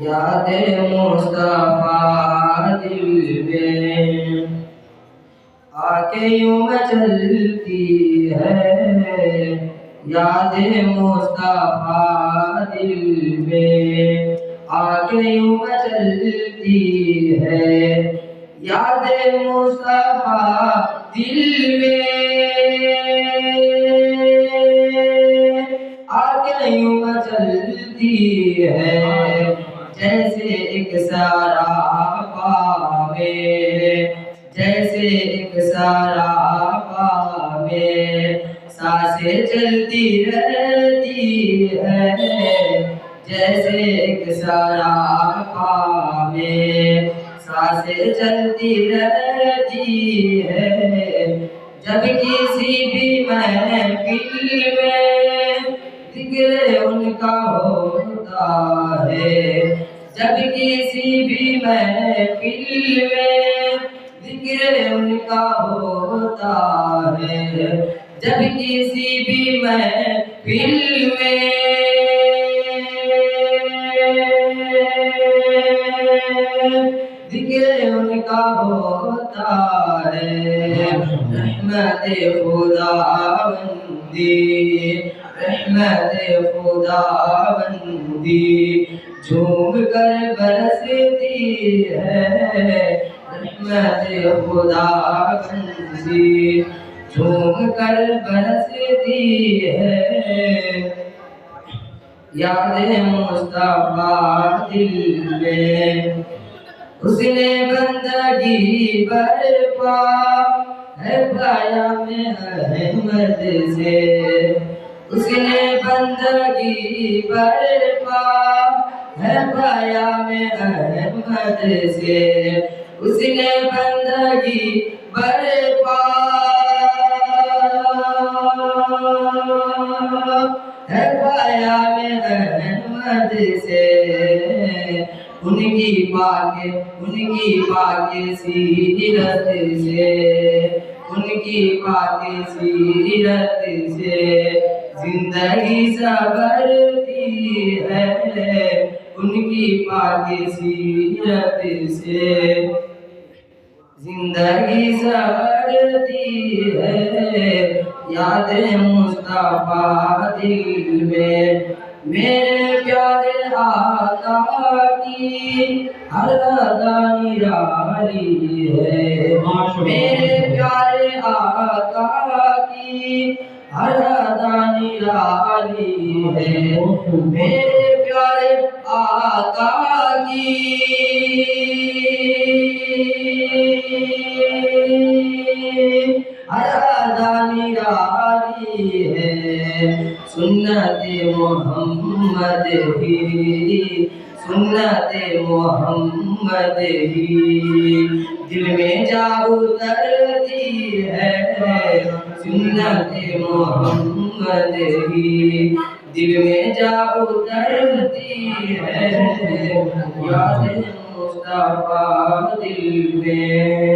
याद मुस्तफा दिल में आके यूं मचलती है। याद मुस्तफा दिल में आके यूं मचलती है। याद मुस्तफा दिल में आके यूं मचलती है। जैसे एक सरापा में, जैसे एक सरापा में सांसें चलती रहती है। जैसे एक सरापा में सांसें चलती रहती है। जब किसी भी महफिल में जिक्र उनका होता है। जब किसी भी महफिल में जिक्र उनका होता है। जब किसी भी महफिल में जिक्र उनका होता है। रहमत खुदावंदी, रहमत खुदावंदी झूम कर बरसती है। रहमत खुदावंदी झूम कर बरसती है। याद मुस्तफा दिल में उसने बंदगी बरपा है पाया में अहमद से। उसने बंदगी बरपा है पाया में अहमद से। उसने बंदगी बरपा है पाया में अहमद से। उनकी पाके सीरत से, उनकी पाके सीरत से जिंदगी संवरती है। उनकी पाके सीरत से जिंदगी संवरती है। याद मुस्तफा दिल में मेरे प्यारे आका की हर अदा निराली है। मेरे प्यारे आका की हर अदा निराली है। मेरे प्यारे आका की हर अदा निराली है। सुन्नत मोहम्मद ही, सुन्नत मोहम्मद ही दिल में जा उतरती है। सुन्नत मोहम्मद ही दिल में जा उतरती है। याद मुस्तफा दिल में।